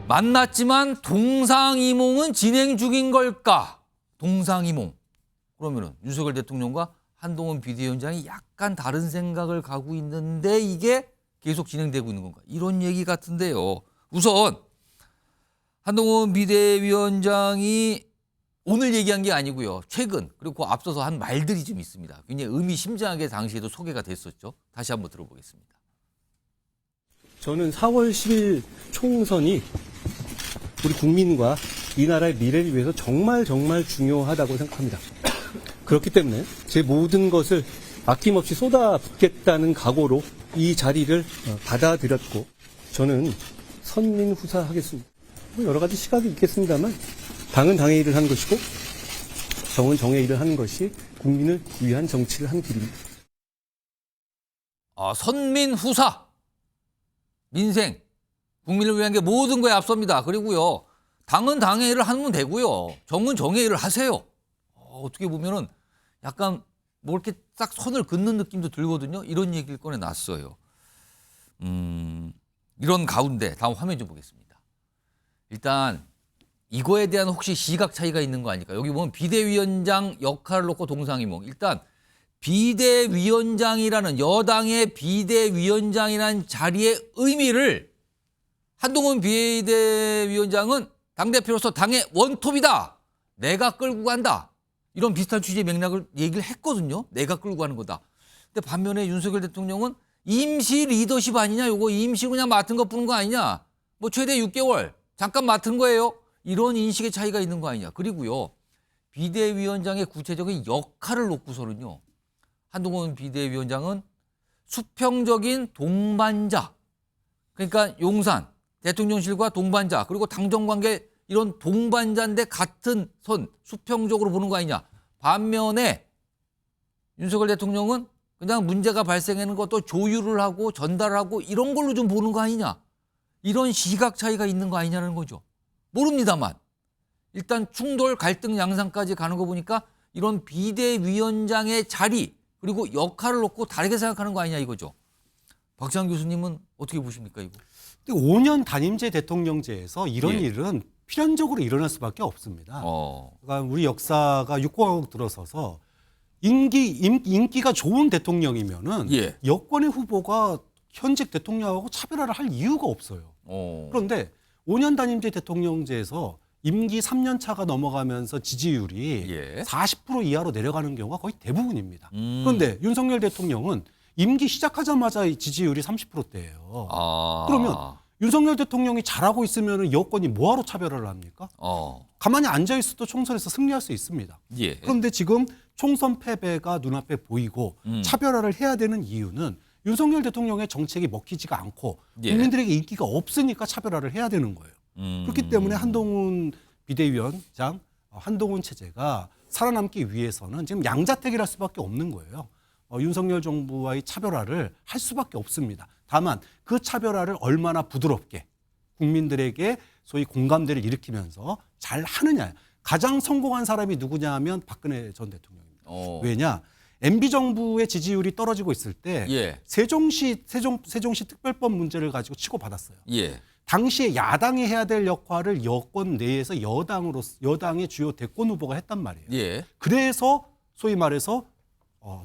만났지만 동상이몽은 진행 중인 걸까? 동상이몽. 그러면은 윤석열 대통령과 한동훈 비대위원장이 약간 다른 생각을 가고 있는데 이게 계속 진행되고 있는 건가? 이런 얘기 같은데요. 우선 한동훈 비대위원장이 오늘 얘기한 게 아니고요. 최근 그리고 앞서서 한 말들이 좀 있습니다. 굉장히 의미심장하게 당시에도 소개가 됐었죠. 다시 한번 들어보겠습니다. 저는 4월 10일 총선이 우리 국민과 이 나라의 미래를 위해서 정말 중요하다고 생각합니다. 그렇기 때문에 제 모든 것을 아낌없이 쏟아붓겠다는 각오로 이 자리를 받아들였고 저는 선민후사하겠습니다. 여러 가지 시각이 있겠습니다만 당은 당의 일을 하는 것이고 정은 정의 일을 하는 것이 국민을 위한 정치를 하는 길입니다. 선민후사. 민생, 국민을 위한 게 모든 거에 앞섭니다. 그리고요, 당은 당의 일을 하면 되고요. 정은 정의 일을 하세요. 어떻게 보면은 약간 뭐 이렇게 딱 선을 긋는 느낌도 들거든요. 이런 얘기를 꺼내놨어요. 이런 가운데 다음 화면 좀 보겠습니다. 일단 이거에 대한 혹시 시각 차이가 있는 거 아닐까? 여기 보면 비대위원장 역할을 놓고 동상이몽. 일단 비대위원장이라는 여당의 비대위원장이라는 자리의 의미를 한동훈 비대위원장은 당대표로서 당의 원톱이다. 내가 끌고 간다. 이런 비슷한 취지의 맥락을 얘기를 했거든요. 내가 끌고 가는 거다. 근데 반면에 윤석열 대통령은 임시 리더십 아니냐. 요거 임시 그냥 맡은 것 뿐인 거 아니냐. 뭐 최대 6개월 잠깐 맡은 거예요. 이런 인식의 차이가 있는 거 아니냐. 그리고요. 비대위원장의 구체적인 역할을 놓고서는요. 한동훈 비대위원장은 수평적인 동반자. 그러니까 용산, 대통령실과 동반자, 그리고 당정관계 이런 동반자인데 같은 선, 수평적으로 보는 거 아니냐. 반면에 윤석열 대통령은 그냥 문제가 발생하는 것도 조율을 하고 전달하고 이런 걸로 좀 보는 거 아니냐. 이런 시각 차이가 있는 거 아니냐는 거죠. 모릅니다만 일단 충돌, 갈등 양상까지 가는 거 보니까 이런 비대위원장의 자리 그리고 역할을 놓고 다르게 생각하는 거 아니냐 이거죠. 박지원 교수님은 어떻게 보십니까 이거? 5년 단임제 대통령제에서 이런 예. 일은 필연적으로 일어날 수밖에 없습니다. 그러니까 우리 역사가 육공화국 들어서서 인기가 좋은 대통령이면은 예. 여권의 후보가 현직 대통령하고 차별화를 할 이유가 없어요. 그런데 5년 단임제 대통령제에서 임기 3년 차가 넘어가면서 지지율이 예. 40% 이하로 내려가는 경우가 거의 대부분입니다. 그런데 윤석열 대통령은 임기 시작하자마자 지지율이 30%대예요. 그러면 윤석열 대통령이 잘하고 있으면 여권이 뭐하러 차별화를 합니까? 가만히 앉아있어도 총선에서 승리할 수 있습니다. 예. 그런데 지금 총선 패배가 눈앞에 보이고 차별화를 해야 되는 이유는 윤석열 대통령의 정책이 먹히지가 않고 예. 국민들에게 인기가 없으니까 차별화를 해야 되는 거예요. 그렇기 때문에 한동훈 비대위원장, 한동훈 체제가 살아남기 위해서는 지금 양자택일 할 수밖에 없는 거예요. 윤석열 정부와의 차별화를 할 수밖에 없습니다. 다만 그 차별화를 얼마나 부드럽게 국민들에게 소위 공감대를 일으키면서 잘 하느냐. 가장 성공한 사람이 누구냐 하면 박근혜 전 대통령입니다. 왜냐? MB정부의 지지율이 떨어지고 있을 때 예. 세종시 특별법 문제를 가지고 치고받았어요. 예. 당시에 야당이 해야 될 역할을 여권 내에서 여당의 주요 대권 후보가 했단 말이에요. 예. 그래서 소위 말해서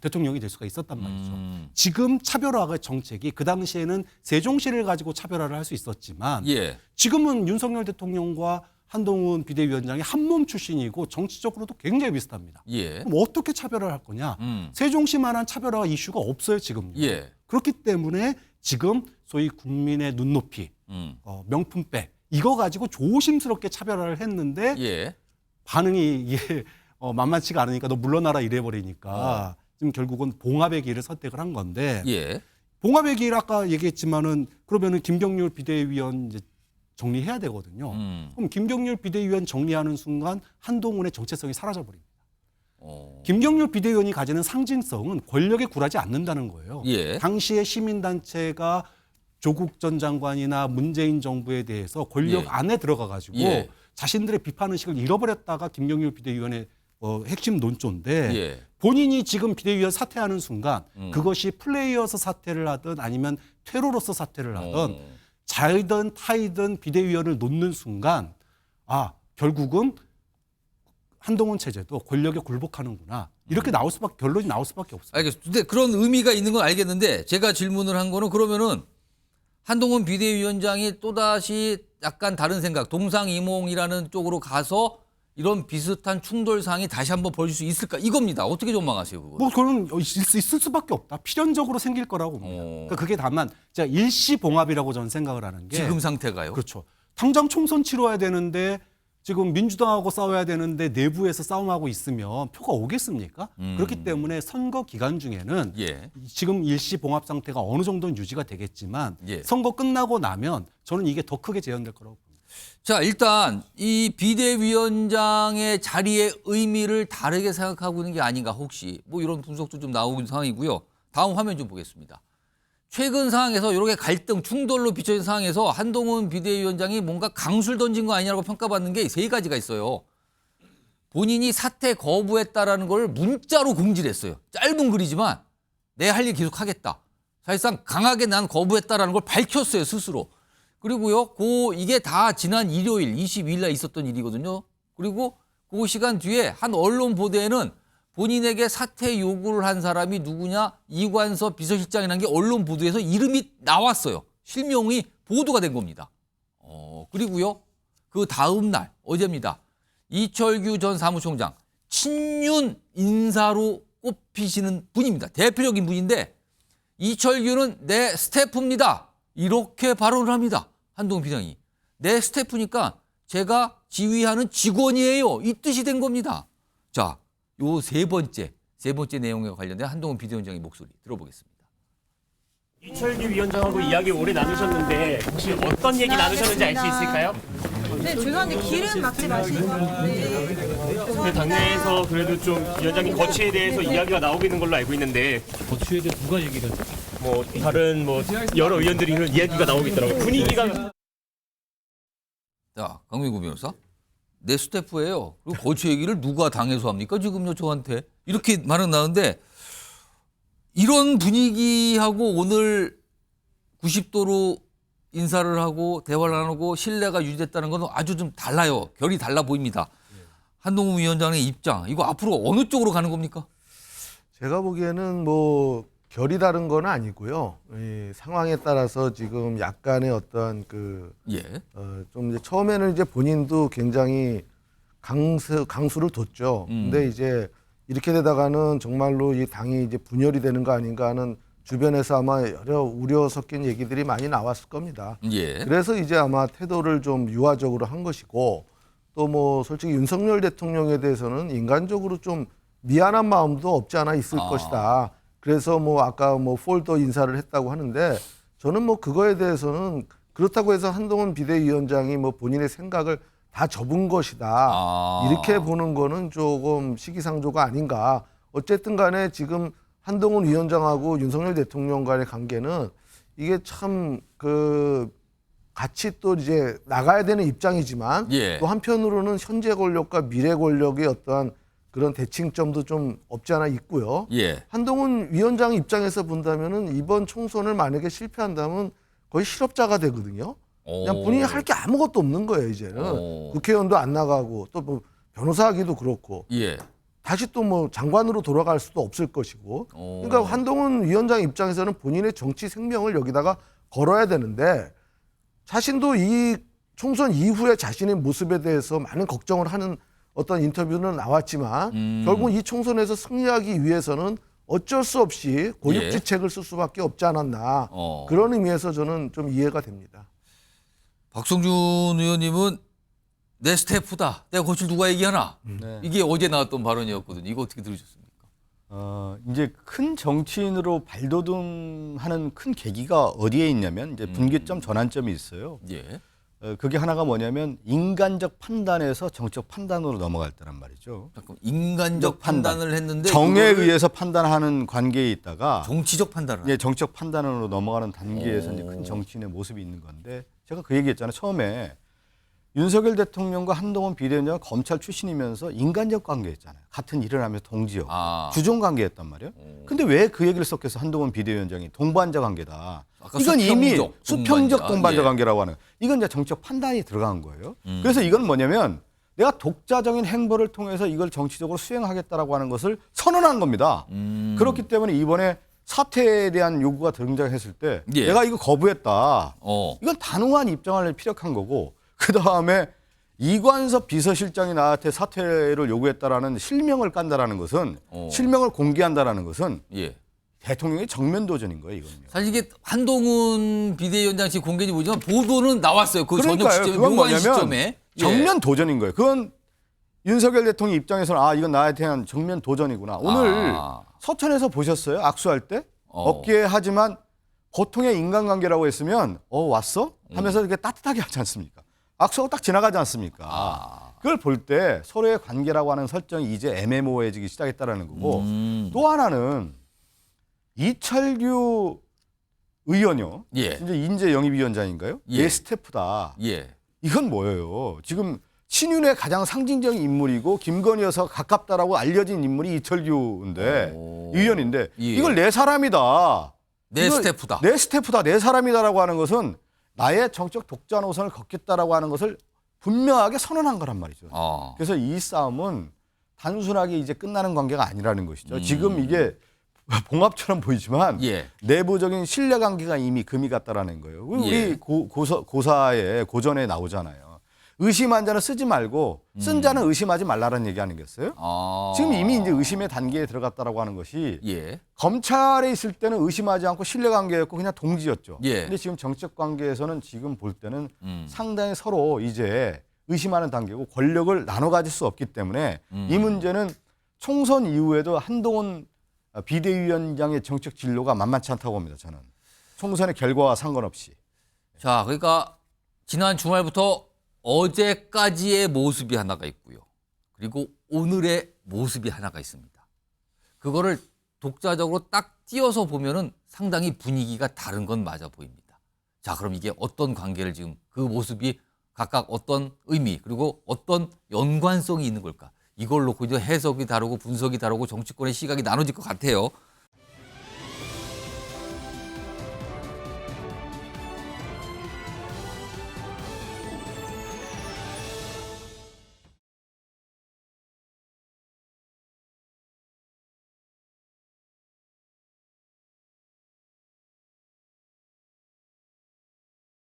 대통령이 될 수가 있었단 말이죠. 지금 차별화의 정책이 그 당시에는 세종시를 가지고 차별화를 할 수 있었지만 예. 지금은 윤석열 대통령과 한동훈 비대위원장이 한몸 출신이고 정치적으로도 굉장히 비슷합니다. 예. 그럼 어떻게 차별화를 할 거냐? 세종시만한 차별화 이슈가 없어요, 지금요. 예. 그렇기 때문에 지금 소위 국민의 눈높이, 명품백 이거 가지고 조심스럽게 차별화를 했는데 예. 반응이 이게 만만치가 않으니까 너 물러나라 이래버리니까 지금 결국은 봉합의 길을 선택을 한 건데 예. 봉합의 길 아까 얘기했지만은 그러면은 김경률 비대위원 이제 정리해야 되거든요. 그럼 김경률 비대위원 정리하는 순간 한동훈의 정체성이 사라져버립니다. 김경률 비대위원이 가지는 상징성은 권력에 굴하지 않는다는 거예요. 예. 당시에 시민단체가 조국 전 장관이나 문재인 정부에 대해서 권력 예. 안에 들어가가지고 예. 자신들의 비판의식을 잃어버렸다가 김경률 비대위원의 핵심 논조인데 예. 본인이 지금 비대위원 사퇴하는 순간 그것이 플레이어서 사퇴를 하든 아니면 퇴로로서 사퇴를 하든 자이든 타이든 비대위원을 놓는 순간 결국은 한동훈 체제도 권력에 굴복하는구나. 이렇게 나올 수밖에 결론이 나올 수밖에 없어요. 알겠습니다. 근데 그런 의미가 있는 건 알겠는데 제가 질문을 한 거는 그러면은 한동훈 비대위원장이 또다시 약간 다른 생각, 동상이몽이라는 쪽으로 가서 이런 비슷한 충돌 사항이 다시 한번 벌어질 수 있을까? 이겁니다. 어떻게 전망하세요, 그거? 뭐 그건 있을 수밖에 없다. 필연적으로 생길 거라고 봅니다. 그러니까 그게 다만 제가 일시봉합이라고 저는 생각을 하는 게 지금 상태가요? 그렇죠. 당장 총선 치러야 되는데 지금 민주당하고 싸워야 되는데 내부에서 싸움하고 있으면 표가 오겠습니까? 그렇기 때문에 선거 기간 중에는 예. 지금 일시봉합 상태가 어느 정도는 유지가 되겠지만 예. 선거 끝나고 나면 저는 이게 더 크게 재현될 거라고 봅니다. 자, 일단 이 비대위원장의 자리의 의미를 다르게 생각하고 있는 게 아닌가 혹시 뭐 이런 분석도 좀 나오는 상황이고요. 다음 화면 좀 보겠습니다. 최근 상황에서 이렇게 갈등, 충돌로 비춰진 상황에서 한동훈 비대위원장이 뭔가 강수를 던진 거 아니냐고 평가받는 게 세 가지가 있어요. 본인이 사퇴 거부했다라는 걸 문자로 공지를 했어요. 짧은 글이지만 내 할 일 계속 하겠다. 사실상 강하게 난 거부했다라는 걸 밝혔어요, 스스로. 그리고요, 이게 다 지난 일요일 22일 날 있었던 일이거든요. 그리고 그 시간 뒤에 한 언론 보도에는 본인에게 사퇴 요구를 한 사람이 누구냐, 이관섭 비서실장이라는 게 언론 보도에서 이름이 나왔어요. 실명이 보도가 된 겁니다. 그리고요, 그 다음 날 어제입니다. 이철규 전 사무총장 친윤 인사로 꼽히시는 분입니다. 대표적인 분인데 이철규는 내 스태프입니다. 이렇게 발언을 합니다. 한동훈 비대위원장이. 내 스태프니까 제가 지휘하는 직원이에요. 이 뜻이 된 겁니다. 자, 요 세 번째 내용에 관련된 한동훈 비대위원장의 목소리 들어보겠습니다. 이철규 위원장하고 이야기 오래 나누셨는데 혹시 어떤 얘기 나누셨는지 알 수 있을까요? 네, 죄송한데 길은 막지 마시고. 네. 그 당내에서 그래도 좀 위원장님 거취에 대해서 이야기가 나오고 있는 걸로 알고 있는데 거취에 대해 누가 얘기를 했죠? 뭐 다른 뭐 여러 의원들이 그런 이야기가 나오고 있더라고요. 분위기가 자, 강민구 변호사. 내 스태프예요. 그리고 거취 얘기를 누가 당해서 합니까? 지금요, 저한테. 이렇게 말은 나는데 이런 분위기하고 오늘 90도로 인사를 하고 대화를 나누고 신뢰가 유지됐다는 건 아주 좀 달라요. 결이 달라 보입니다. 한동훈 위원장의 입장, 이거 앞으로 어느 쪽으로 가는 겁니까? 제가 보기에는 뭐 결이 다른 건 아니고요. 이 상황에 따라서 지금 약간의 어떤 예. 좀 이제 처음에는 이제 본인도 굉장히 강수를 뒀죠. 근데 이제 이렇게 되다가는 정말로 이 당이 이제 분열이 되는 거 아닌가 하는 주변에서 아마 여러 우려 섞인 얘기들이 많이 나왔을 겁니다. 예. 그래서 이제 아마 태도를 좀 유화적으로 한 것이고 또 뭐 솔직히 윤석열 대통령에 대해서는 인간적으로 좀 미안한 마음도 없지 않아 있을 것이다. 그래서 뭐 아까 뭐 폴더 인사를 했다고 하는데 저는 뭐 그거에 대해서는 그렇다고 해서 한동훈 비대위원장이 뭐 본인의 생각을 다 접은 것이다. 이렇게 보는 거는 조금 시기상조가 아닌가. 어쨌든 간에 지금 한동훈 위원장하고 윤석열 대통령 간의 관계는 이게 참 같이 또 이제 나가야 되는 입장이지만 예. 또 한편으로는 현재 권력과 미래 권력의 어떠한 그런 대칭점도 좀 없지 않아 있고요. 예. 한동훈 위원장 입장에서 본다면은 이번 총선을 만약에 실패한다면 거의 실업자가 되거든요. 그냥 본인이 할 게 아무것도 없는 거예요, 이제는. 국회의원도 안 나가고 또 뭐 변호사 하기도 그렇고. 예. 다시 또 뭐 장관으로 돌아갈 수도 없을 것이고. 그러니까 한동훈 위원장 입장에서는 본인의 정치 생명을 여기다가 걸어야 되는데 자신도 이 총선 이후에 자신의 모습에 대해서 많은 걱정을 하는 어떤 인터뷰는 나왔지만 결국 이 총선에서 승리하기 위해서는 어쩔 수 없이 고육지책을 쓸 수밖에 없지 않았나. 그런 의미에서 저는 좀 이해가 됩니다. 박성준 의원님은 내 스태프다. 내가 거칠 누가 얘기하나? 네. 이게 어제 나왔던 발언이었거든요. 이거 어떻게 들으셨습니까? 이제 큰 정치인으로 발돋움하는 큰 계기가 어디에 있냐면 이제 분기점 전환점이 있어요. 예. 그게 하나가 뭐냐면 인간적 판단에서 정적 판단으로 넘어갈 때란 말이죠. 잠깐 인간적 판단을 했는데 정에 그거를 의해서 판단하는 관계에 있다가 정치적 판단을 예, 정적 판단으로 넘어가는 단계에서 이제 큰 정치인의 모습이 있는 건데 제가 그 얘기했잖아요. 처음에 윤석열 대통령과 한동훈 비대위원장은 검찰 출신이면서 인간적 관계였잖아요. 같은 일을 하면서 동지였고 주종 관계였단 말이에요. 근데 왜 그 얘기를 섞여서 한동훈 비대위원장이 동반자 관계다. 아까 이건 이미 수평적 수평적 동반자 예. 관계라고 하는 이건 이제 정치적 판단이 들어간 거예요. 그래서 이건 뭐냐면 내가 독자적인 행보를 통해서 이걸 정치적으로 수행하겠다라고 하는 것을 선언한 겁니다. 그렇기 때문에 이번에 사퇴에 대한 요구가 등장했을 때 예. 내가 이거 거부했다. 어. 이건 단호한 입장을 피력한 거고 그다음에 이관섭 비서실장이 나한테 사퇴를 요구했다라는 실명을 깐다라는 것은 실명을 공개한다라는 것은 예. 대통령의 정면 도전인 거예요, 이거는요. 사실 이게 한동훈 비대위원장 지금 공개인지 모르지만 보도는 나왔어요. 그 저녁 그러니까요. 시점에 그건 묘한 뭐냐면 시점에 정면 도전인 거예요. 그건 윤석열 대통령 입장에서는 아 이건 나에 대한 정면 도전이구나. 오늘 서천에서 보셨어요? 악수할 때 어깨에 하지만 보통의 인간관계라고 했으면 왔어? 하면서 이렇게 따뜻하게 하지 않습니까? 악수하고 딱 지나가지 않습니까? 그걸 볼 때 서로의 관계라고 하는 설정이 이제 애매모호해지기 시작했다라는 거고 또 하나는 이철규 의원요. 예. 이제 인재 영입위원장인가요? 예. 내 스태프다. 예. 이건 뭐예요? 지금 친윤의 가장 상징적인 인물이고 김건희 여사가 가깝다라고 알려진 인물이 이철규인데 의원인데 예. 이걸 내 사람이다. 내 이걸 스태프다. 내 스태프다. 내 사람이다라고 하는 것은 나의 정적 독자 노선을 걷겠다라고 하는 것을 분명하게 선언한 거란 말이죠. 그래서 이 싸움은 단순하게 이제 끝나는 관계가 아니라는 것이죠. 지금 이게 봉합처럼 보이지만 예. 내부적인 신뢰 관계가 이미 금이 갔다라는 거예요. 우리 예. 고사에 고전에 나오잖아요. 의심한 자는 쓰지 말고 쓴 자는 의심하지 말라는 얘기 아니겠어요? 지금 이미 이제 의심의 단계에 들어갔다라고 하는 것이 예. 검찰에 있을 때는 의심하지 않고 신뢰 관계였고 그냥 동지였죠. 예. 근데 지금 정책 관계에서는 지금 볼 때는 상당히 서로 이제 의심하는 단계고 권력을 나눠 가질 수 없기 때문에 이 문제는 총선 이후에도 한동훈 비대위원장의 정책 진로가 만만치 않다고 봅니다. 저는 총선의 결과와 상관없이. 자, 그러니까 지난 주말부터 어제까지의 모습이 하나가 있고요. 그리고 오늘의 모습이 하나가 있습니다. 그거를 독자적으로 딱 띄어서 보면은 상당히 분위기가 다른 건 맞아 보입니다. 자, 그럼 이게 어떤 관계를 지금 그 모습이 각각 어떤 의미 그리고 어떤 연관성이 있는 걸까? 이걸 놓고 이제 해석이 다르고 분석이 다르고 정치권의 시각이 나눠질 것 같아요.